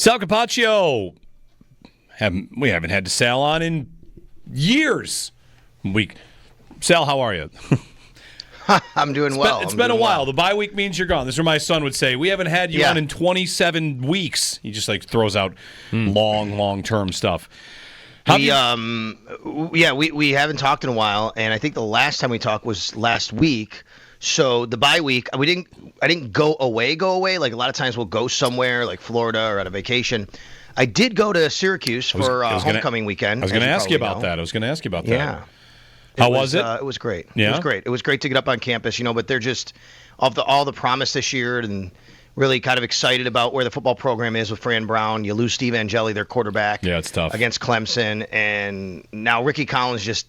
Sal Capaccio. We haven't had Sal on in years. Sal, how are you? I'm doing well. It's been a while. The bye week means you're gone. This is what my son would say. We haven't had you on in 27 weeks. He just throws out long-term stuff. We haven't talked in a while, and I think the last time we talked was last week. So the bye week, I didn't go away. Like a lot of times we'll go somewhere, like Florida or on a vacation. I did go to Syracuse for homecoming weekend. I was going to ask you about that. Yeah. How was it? It was great. Yeah? It was great. It was great to get up on campus, but they're just all the promise this year and really kind of excited about where the football program is with Fran Brown. You lose Steve Angeli, their quarterback. Yeah, it's tough. Against Clemson. And now Ricky Collins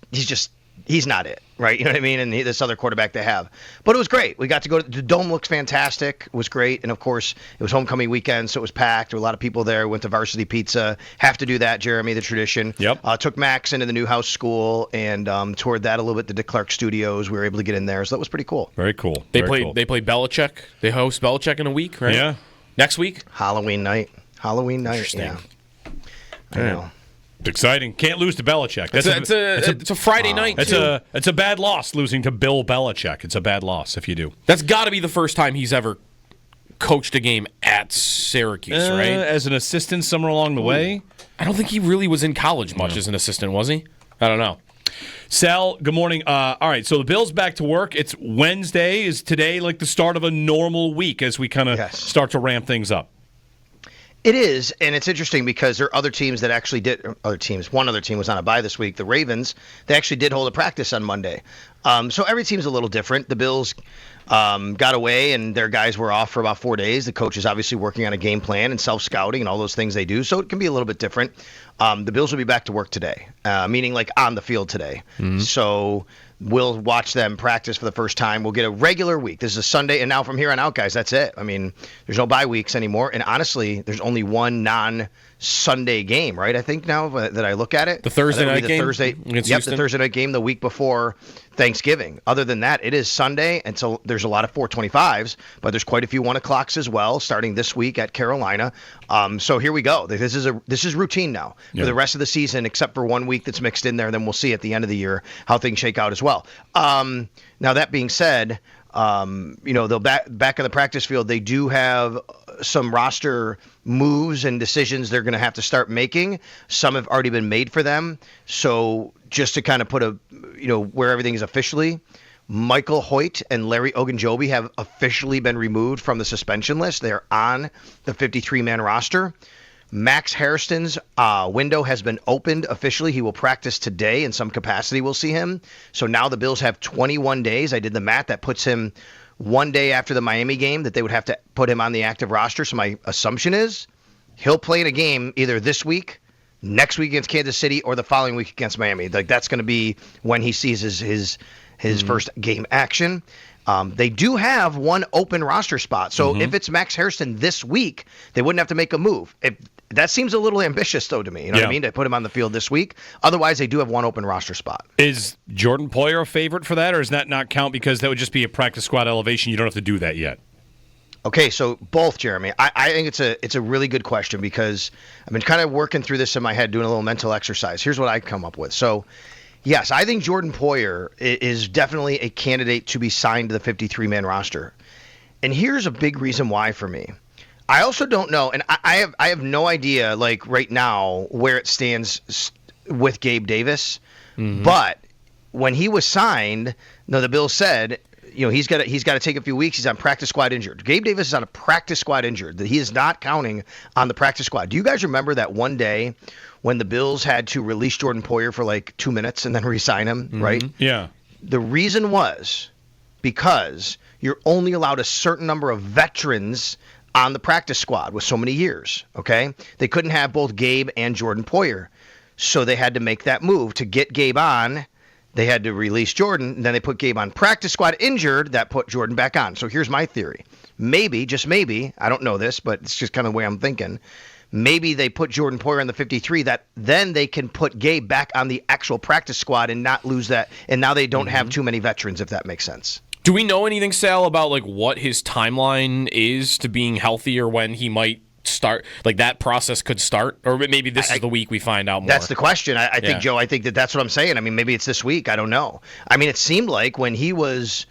he's not it, right? You know what I mean? And this other quarterback they have. But it was great. We got to go the Dome looks fantastic. It was great. And, of course, it was homecoming weekend, so it was packed. There were a lot of people there. Went to Varsity Pizza. Have to do that, Jeremy, the tradition. Yep. Took Max into the Newhouse School and toured that a little bit, the DeClercq Studios. We were able to get in there, so that was pretty cool. Very cool. They play Belichick. They host Belichick in a week, right? Yeah. Next week? Halloween night. Interesting. Yeah. I know. It's exciting. Can't lose to Belichick. It's a Friday night, too. It's a bad loss losing to Bill Belichick. It's a bad loss if you do. That's got to be the first time he's ever coached a game at Syracuse, right? As an assistant somewhere along the way? I don't think he really was in college much as an assistant, was he? I don't know. Sal, good morning. All right, so the Bills back to work. It's Wednesday. Is today like the start of a normal week as we kind of start to ramp things up? It is, and it's interesting because there are other teams that actually did. One other team was on a bye this week. The Ravens, they actually did hold a practice on Monday. So every team's a little different. The Bills got away, and their guys were off for about 4 days. The coach is obviously working on a game plan and self-scouting and all those things they do. So it can be a little bit different. The Bills will be back to work today, meaning like on the field today. Mm-hmm. So we'll watch them practice for the first time. We'll get a regular week. This is a Sunday, and now from here on out, guys, that's it. I mean, there's no bye weeks anymore. And honestly, there's only one non-Sunday game, right? I think now that I look at it. The Thursday night game? The Thursday night game the week before Thanksgiving. Other than that, it is Sunday, and so there's a lot of 425s, but there's quite a few 1 o'clocks as well, starting this week at Carolina. So here we go. This is routine now for the rest of the season, except for 1 week that's mixed in there. Then we'll see at the end of the year how things shake out as well. Now that being said, they'll back on the practice field. They do have some roster moves and decisions they're going to have to start making. Some have already been made for them. So just to kind of put where everything is officially, Michael Hoecht and Larry Ogunjobi have officially been removed from the suspension list. They are on the 53-man roster. Max Hairston's window has been opened officially. He will practice today in some capacity. We'll see him. So now the Bills have 21 days. I did the math. That puts him 1 day after the Miami game that they would have to put him on the active roster. So my assumption is he'll play in a game either this week, next week against Kansas City, or the following week against Miami. Like that's going to be when he sees his first game action. They do have one open roster spot. So if it's Max Hairston this week, they wouldn't have to make a move. That seems a little ambitious, though, to me. You know what I mean? To put him on the field this week. Otherwise, they do have one open roster spot. Is Jordan Poyer a favorite for that, or does that not count because that would just be a practice squad elevation? You don't have to do that yet. Okay, so both, Jeremy. I think it's a really good question because I've been kind of working through this in my head, doing a little mental exercise. Here's what I come up with. So, yes, I think Jordan Poyer is definitely a candidate to be signed to the 53-man roster. And here's a big reason why for me. I also don't know, and I have no idea, like right now, where it stands with Gabe Davis. Mm-hmm. But when he was signed, the Bills said, he's got to take a few weeks. He's on practice squad injured. Gabe Davis is on a practice squad injured. That he is not counting on the practice squad. Do you guys remember that one day when the Bills had to release Jordan Poyer for like 2 minutes and then re-sign him? Mm-hmm. Right? Yeah. The reason was because you're only allowed a certain number of veterans on the practice squad with so many years, okay? They couldn't have both Gabe and Jordan Poyer. So they had to make that move. To get Gabe on, they had to release Jordan, and then they put Gabe on practice squad injured. That put Jordan back on. So here's my theory. Maybe, just maybe, I don't know this, but it's just kind of the way I'm thinking. Maybe they put Jordan Poyer on the 53, that then they can put Gabe back on the actual practice squad and not lose that. And now they don't have too many veterans, if that makes sense. Do we know anything, Sal, about like what his timeline is to being healthy or when he might start, like that process could start, or maybe this is the week we find out more. That's the question. I think, Joe, I think that's what I'm saying. I mean, maybe it's this week. I don't know. I mean, it seemed like when he was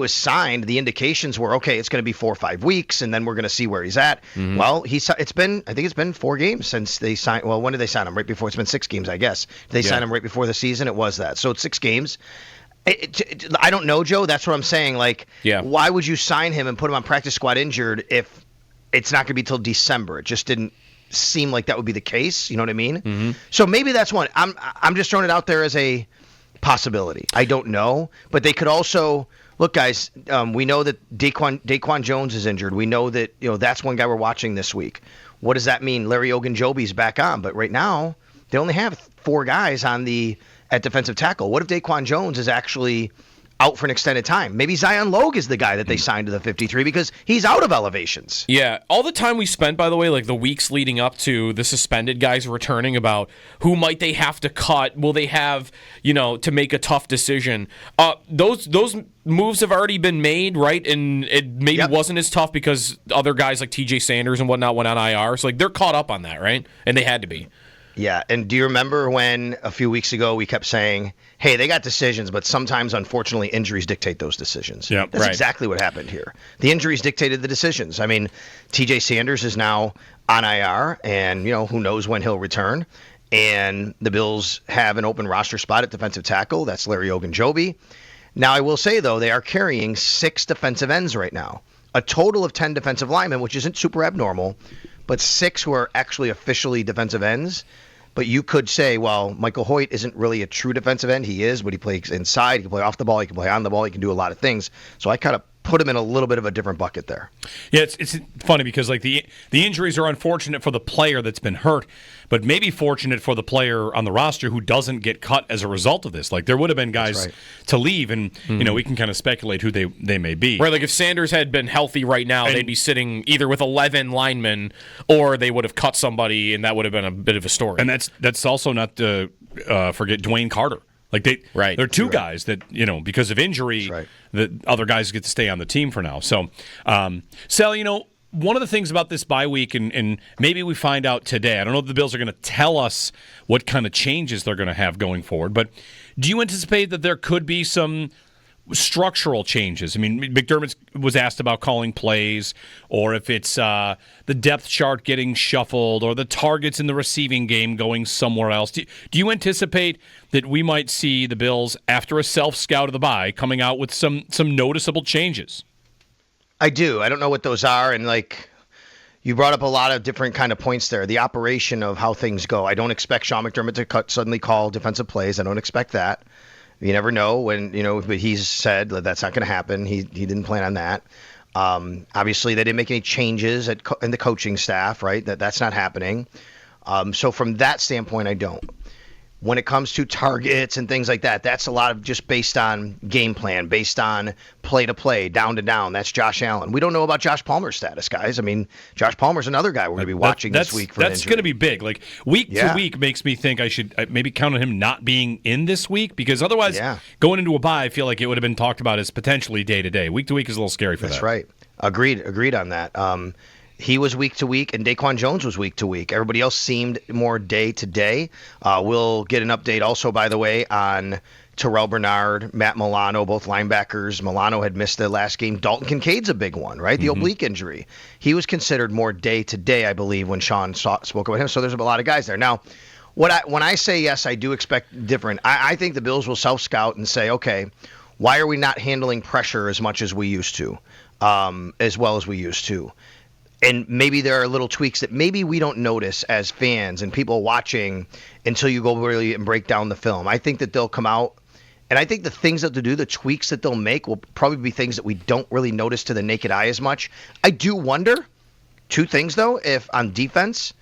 signed, the indications were, okay, it's going to be 4 or 5 weeks, and then we're going to see where he's at. Mm-hmm. Well, I think it's been 4 games since they signed. Well, when did they sign him? Right before. It's been 6 games, I guess. Did they sign him right before the season? It was that. So it's 6 games. I don't know, Joe. That's what I'm saying. Like, why would you sign him and put him on practice squad injured if it's not going to be till December? It just didn't seem like that would be the case. You know what I mean? Mm-hmm. So maybe that's one. I'm just throwing it out there as a possibility. I don't know, but they could also look, guys. We know that Daquan Jones is injured. We know that that's one guy we're watching this week. What does that mean? Larry Ogunjobi's back on, but right now they only have 4 guys at defensive tackle. What if Daquan Jones is actually out for an extended time? Maybe Zion Logue is the guy that they signed to the 53 because he's out of elevations. Yeah. All the time we spent, by the way, like the weeks leading up to the suspended guys returning, about who might they have to cut, will they have, to make a tough decision. Those moves have already been made, right? And it maybe wasn't as tough because other guys like TJ Sanders and whatnot went on IR. So like they're caught up on that, right? And they had to be. Yeah, and do you remember when a few weeks ago we kept saying, hey, they got decisions, but sometimes, unfortunately, injuries dictate those decisions. Yep, That's exactly what happened here. The injuries dictated the decisions. I mean, TJ Sanders is now on IR, and, who knows when he'll return. And the Bills have an open roster spot at defensive tackle. That's Larry Ogunjobi. Now, I will say, though, they are carrying 6 defensive ends right now, a total of 10 defensive linemen, which isn't super abnormal, but 6 who are actually officially defensive ends. But you could say, well, Michael Hoecht isn't really a true defensive end. He is, but he plays inside. He can play off the ball. He can play on the ball. He can do a lot of things. So I kind of put him in a little bit of a different bucket there. Yeah, it's funny because like the injuries are unfortunate for the player that's been hurt, but maybe fortunate for the player on the roster who doesn't get cut as a result of this. Like there would have been guys to leave, and we can kind of speculate who they may be. Right, like if Sanders had been healthy right now, they'd be sitting either with 11 linemen, or they would have cut somebody, and that would have been a bit of a story. And that's also not to forget Dwayne Carter. Like they're 2 guys that because of injury, the other guys get to stay on the team for now. So, Sal, one of the things about this bye week, and maybe we find out today. I don't know if the Bills are going to tell us what kind of changes they're going to have going forward. But do you anticipate that there could be some structural changes? I mean, McDermott was asked about calling plays, or if it's the depth chart getting shuffled, or the targets in the receiving game going somewhere else. Do you anticipate that we might see the Bills, after a self-scout of the bye, coming out with some noticeable changes? I do. I don't know what those are, and you brought up a lot of different kind of points there. The operation of how things go. I don't expect Sean McDermott to suddenly call defensive plays. I don't expect that. You never know when, but he's said that that's not going to happen. He didn't plan on that. Obviously, they didn't make any changes in the coaching staff, right? That's not happening. So from that standpoint, I don't. When it comes to targets and things like that, that's a lot of just based on game plan, based on play to play, down to down. That's Josh Allen. We don't know about Josh Palmer's status, guys. I mean, Josh Palmer's another guy we're going to be watching this week for an injury. That's going to be big. Like week to week makes me think I should maybe count on him not being in this week, because otherwise going into a bye, I feel like it would have been talked about as potentially day to day. Week to week is a little scary for that. That's right. Agreed on that. He was week to week, and Daquan Jones was week to week. Everybody else seemed more day to day. We'll get an update also, by the way, on Terrell Bernard, Matt Milano, both linebackers. Milano had missed the last game. Dalton Kincaid's a big one, right? The oblique injury. He was considered more day to day, I believe, when Sean spoke about him. So there's a lot of guys there. Now, when I say yes, I do expect different. I think the Bills will self-scout and say, okay, why are we not handling pressure as much as we used to, as well as we used to? And maybe there are little tweaks that maybe we don't notice as fans and people watching until you go really and break down the film. I think that they'll come out, and I think the things that they'll do, the tweaks that they'll make, will probably be things that we don't really notice to the naked eye as much. I do wonder, 2 things, though, if on defense,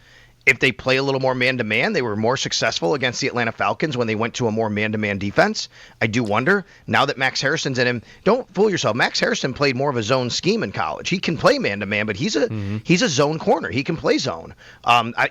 if they play a little more man-to-man, they were more successful against the Atlanta Falcons when they went to a more man-to-man defense. I do wonder, now that Max Hairston's in him, don't fool yourself. Max Hairston played more of a zone scheme in college. He can play man-to-man, but he's a zone corner. He can play zone.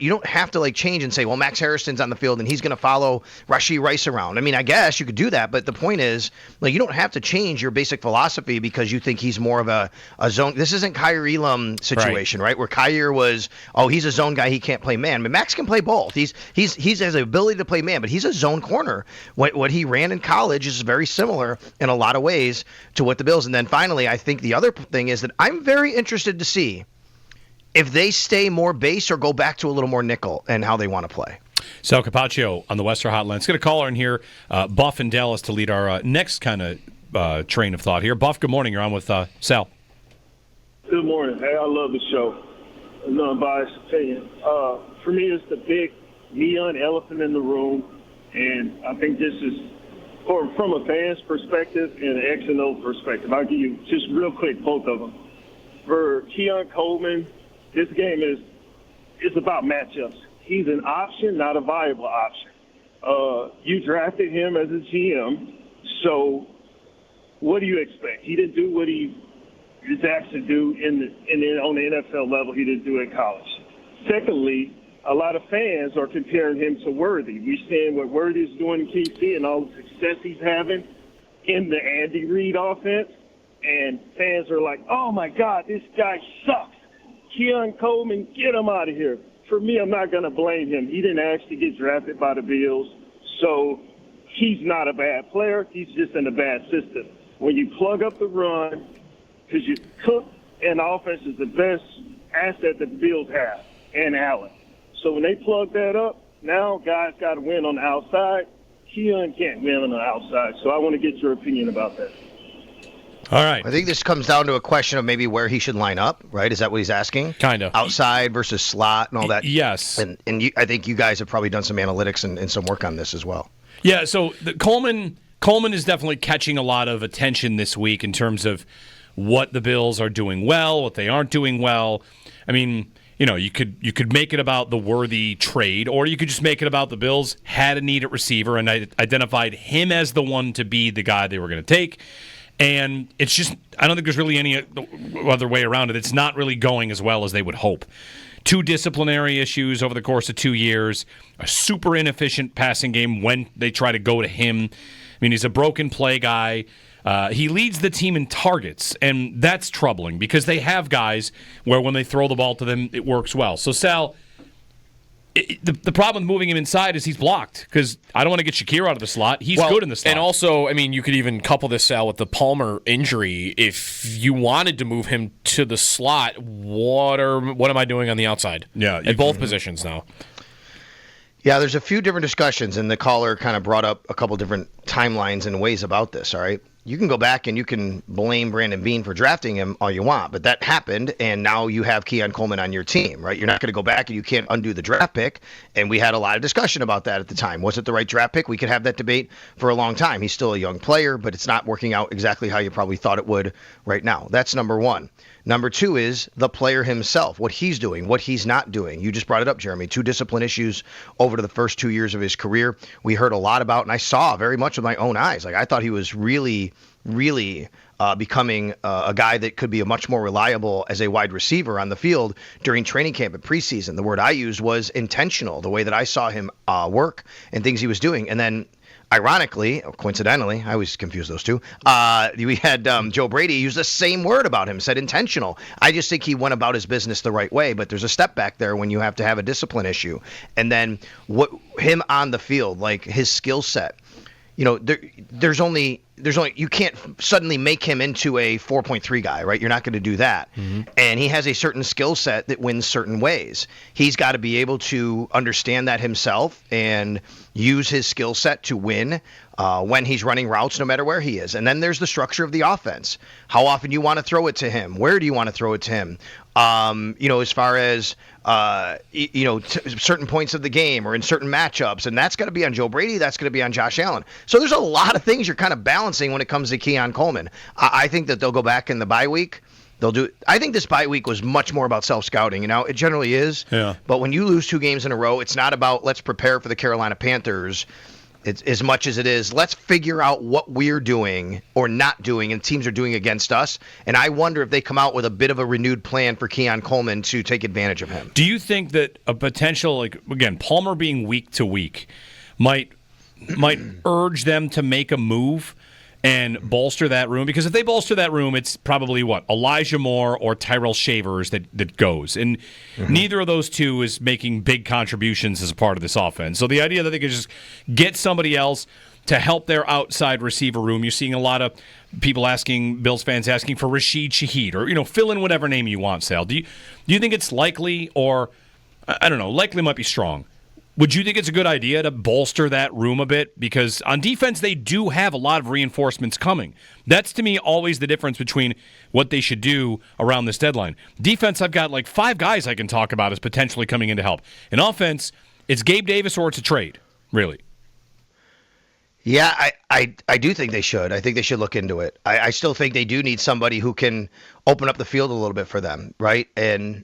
You don't have to change and say, well, Max Hairston's on the field and he's going to follow Rashee Rice around. I mean, I guess you could do that, but the point is, you don't have to change your basic philosophy because you think he's more of a zone. This isn't Kyrie Elam situation, right? Where Kyrie was, he's a zone guy, he can't play man. But Max can play both. He has the ability to play man, but he's a zone corner. What he ran in college is very similar in a lot of ways to what the Bills. And then finally, I think the other thing is that I'm very interested to see if they stay more base or go back to a little more nickel and how they want to play. Sal Capaccio on the Western Hotline. Let's get a caller in here, Buff in Dallas, to lead our next kind of train of thought here. Buff, good morning. You're on with Sal. Good morning. Hey, I love the show. No unbiased opinion. For me, it's the big neon elephant in the room, and I think this is from a fan's perspective and an X and O perspective. I'll give you just real quick both of them. For Keon Coleman, this game is about matchups. He's an option, not a viable option. You drafted him as a GM, so what do you expect? He didn't do what he is asked to do on the NFL level. He didn't do it in college. Secondly, a lot of fans are comparing him to Worthy. We're seeing what Worthy's doing in KC and all the success he's having in the Andy Reid offense, and fans are like, oh, my God, this guy sucks. Keon Coleman, get him out of here. For me, I'm not going to blame him. He didn't actually get drafted by the Bills, so he's not a bad player. He's just in a bad system. When you plug up the run, because you Cook and offense is the best asset that the Bills have, and Allen. So when they plug that up, now guys got to win on the outside. Keon can't win on the outside. So I want to get your opinion about that. All right. I think this comes down to a question of maybe where he should line up, right? Is that what he's asking? Kind of. Outside versus slot and all that? Yes. And I think you guys have probably done some analytics and some work on this as well. Yeah, so Coleman is definitely catching a lot of attention this week in terms of what the Bills are doing well, what they aren't doing well. I mean, you could make it about the Worthy trade, or you could just make it about the Bills had a need at receiver and identified him as the one to be the guy they were going to take. And it's just, I don't think there's really any other way around it. It's not really going as well as they would hope. 2 disciplinary issues over the course of 2 years, a super inefficient passing game when they try to go to him. I mean, he's a broken play guy. He leads the team in targets, and that's troubling because they have guys where when they throw the ball to them, it works well. So, Sal, the problem with moving him inside is he's blocked because I don't want to get Shakir out of the slot. He's good in the slot. And also, I mean, you could even couple this, Sal, with the Palmer injury. If you wanted to move him to the slot, what am I doing on the outside? Yeah, at both positions now. Yeah, there's a few different discussions, and the caller kind of brought up a couple different timelines and ways about this, all right? You can go back and you can blame Brandon Beane for drafting him all you want, but that happened, and now you have Keon Coleman on your team, right? You're not going to go back and you can't undo the draft pick, and we had a lot of discussion about that at the time. Was it the right draft pick? We could have that debate for a long time. He's still a young player, but it's not working out exactly how you probably thought it would right now. That's number one. Number two is the player himself, what he's doing, what he's not doing. You just brought it up, Jeremy. 2 discipline issues over the first 2 years of his career. We heard a lot about, and I saw very much with my own eyes. Like, I thought he was really becoming a guy that could be a much more reliable as a wide receiver on the field during training camp and preseason. The word I used was intentional, the way that I saw him work and things he was doing. And then ironically, or coincidentally, I always confuse those two, we had Joe Brady use the same word about him, said intentional. I just think he went about his business the right way, but there's a step back there when you have to have a discipline issue. And then him on the field, like his skill set, there's only you can't suddenly make him into a 4.3 guy, right? You're not going to do that. Mm-hmm. And he has a certain skill set that wins certain ways. He's got to be able to understand that himself and use his skill set to win when he's running routes, no matter where he is. And then there's the structure of the offense. How often you want to throw it to him? Where do you want to throw it to him? As far as certain points of the game or in certain matchups, and that's going to be on Joe Brady. That's going to be on Josh Allen. So there's a lot of things you're kind of balancing when it comes to Keon Coleman. I think that they'll go back in the bye week They'll do. I think this bye week was much more about self-scouting. It generally is. Yeah. But when you lose 2 games in a row, it's not about let's prepare for the Carolina Panthers. It's as much as it is, let's figure out what we're doing or not doing and teams are doing against us. And I wonder if they come out with a bit of a renewed plan for Keon Coleman to take advantage of him. Do you think that a potential, again, Palmer being week to week might urge them to make a move and bolster that room? Because if they bolster that room, it's probably Elijah Moore or Tyrell Shavers that goes. And neither of those two is making big contributions as a part of this offense. So the idea that they could just get somebody else to help their outside receiver room, you're seeing a lot of people asking, Bills fans asking for Rashid Shaheed or, fill in whatever name you want, Sal. Do you think it's likely, or, I don't know, likely might be strong. Would you think it's a good idea to bolster that room a bit? Because on defense, they do have a lot of reinforcements coming. That's, to me, always the difference between what they should do around this deadline. Defense, I've got 5 guys I can talk about as potentially coming in to help. In offense, it's Gabe Davis or it's a trade, really. Yeah, I do think they should. I think they should look into it. I still think they do need somebody who can open up the field a little bit for them, right? And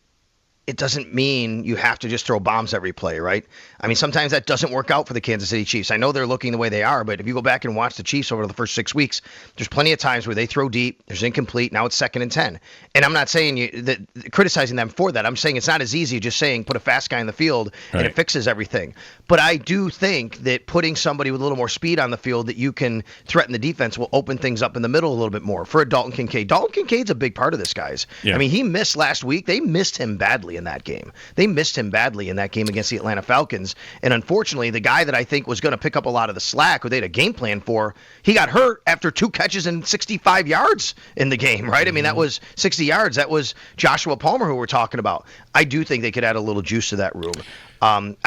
it doesn't mean you have to just throw bombs every play, right? I mean, sometimes that doesn't work out for the Kansas City Chiefs. I know they're looking the way they are, but if you go back and watch the Chiefs over the first 6 weeks, there's plenty of times where they throw deep, there's incomplete, now it's 2nd and 10. And I'm not saying criticizing them for that. I'm saying it's not as easy just saying put a fast guy in the field and it fixes everything. But I do think that putting somebody with a little more speed on the field that you can threaten the defense will open things up in the middle a little bit more for a Dalton Kincaid. Dalton Kincaid's a big part of this, guys. Yeah. I mean, he missed last week. They missed him badly in that game. They missed him badly in that game against the Atlanta Falcons. And unfortunately, the guy that I think was going to pick up a lot of the slack, who they had a game plan for, he got hurt after 2 catches and 65 yards in the game, right? I mean, that was 60 yards. That was Joshua Palmer, who we're talking about. I do think they could add a little juice to that room.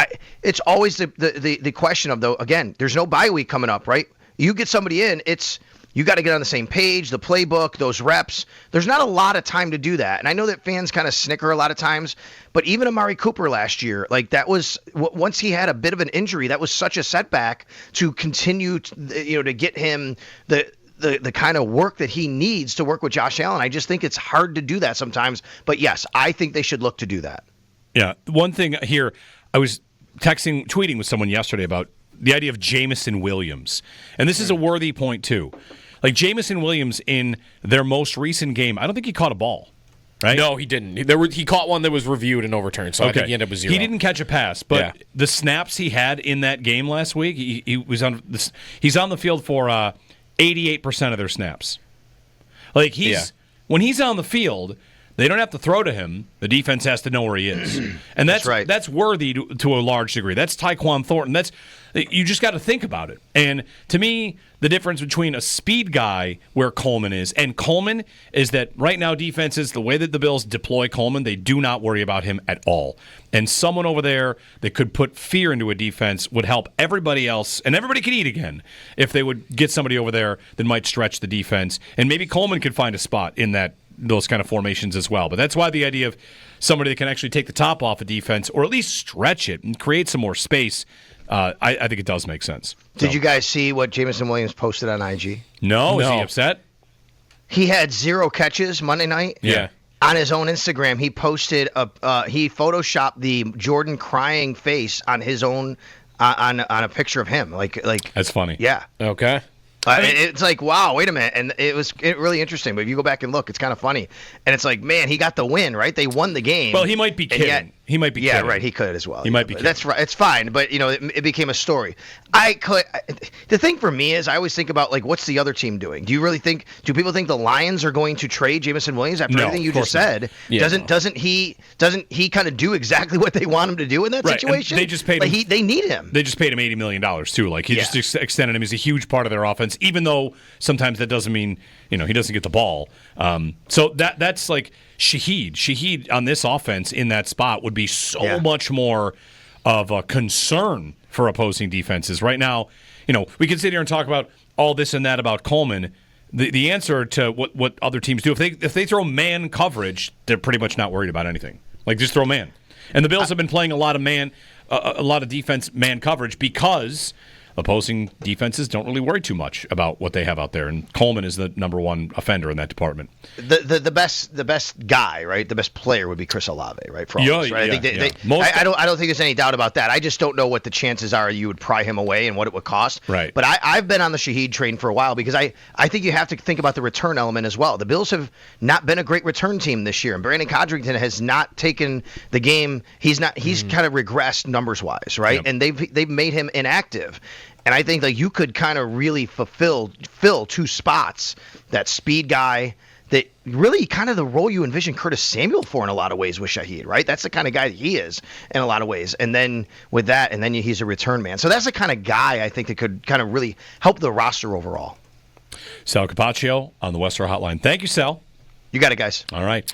It's always the question of, though, again, there's no bye week coming up, right? You get somebody in, you got to get on the same page, the playbook, those reps. There's not a lot of time to do that. And I know that fans kind of snicker a lot of times, but even Amari Cooper last year, that was, once he had a bit of an injury, that was such a setback to continue to get him the kind of work that he needs to work with Josh Allen. I just think it's hard to do that sometimes. But yes, I think they should look to do that. Yeah. One thing here, I was tweeting with someone yesterday about the idea of Jamison Williams. And this is a worthy point, too. Jamison Williams in their most recent game, I don't think he caught a ball, right? No, he didn't. He caught one that was reviewed and overturned, so I think he ended up with 0. He didn't catch a pass, but the snaps he had in that game last week, he's on the field for 88% of their snaps. When he's on the field, they don't have to throw to him. The defense has to know where he is. And that's right. That's worthy to a large degree. That's Tyquan Thornton. You just got to think about it. And to me, the difference between a speed guy where Coleman is and Coleman is that right now defenses, the way that the Bills deploy Coleman, they do not worry about him at all. And someone over there that could put fear into a defense would help everybody else, and everybody could eat again if they would get somebody over there that might stretch the defense. And maybe Coleman could find a spot in those kind of formations as well. But that's why the idea of somebody that can actually take the top off a defense or at least stretch it and create some more space, I think it does make sense. Did you guys see what Jamison Williams posted on IG? No. Is he upset? He had 0 catches Monday night. Yeah. On his own Instagram, he posted he photoshopped the Jordan crying face on his own on a picture of him. Like that's funny. Yeah. Okay. It's wow, wait a minute. And it was really interesting. But if you go back and look, it's kind of funny. And it's man, he got the win, right? They won the game. Well, he might be kidding. He might be kidding. Yeah, right. He could as well. He might be kidding. That's right. It's fine. But, it became a story. The thing for me is I always think about, what's the other team doing? Do people think the Lions are going to trade Jamison Williams after everything you just said? Yeah, doesn't he kind of do exactly what they want him to do in that situation? And they just paid him. They need him. They just paid him $80 million, too. He just extended him. He's a huge part of their offense, even though sometimes that doesn't mean, he doesn't get the ball. So that's Shaheed on this offense in that spot would be so much more of a concern for opposing defenses. Right now, we can sit here and talk about all this and that about Coleman. The answer to what other teams do, if they throw man coverage, they're pretty much not worried about anything. Just throw man. And the Bills have been playing a lot of defense man coverage because opposing defenses don't really worry too much about what they have out there. And Coleman is the number one offender in that department. The best guy, right? The best player would be Chris Olave, right? For all this, right? I don't think there's any doubt about that. I just don't know what the chances are you would pry him away and what it would cost. Right. But I've been on the Shaheed train for a while because I think you have to think about the return element as well. The Bills have not been a great return team this year, and Brandon Codrington has not taken the game. He's kind of regressed numbers wise, right? Yep. And they've made him inactive. And I think that you could kind of really fill two spots, that speed guy, that really kind of the role you envision Curtis Samuel for in a lot of ways with Shaheed, right? That's the kind of guy that he is in a lot of ways. And then with that, and then he's a return man. So that's the kind of guy I think that could kind of really help the roster overall. Sal Capaccio on the Western Hotline. Thank you, Sal. You got it, guys. All right.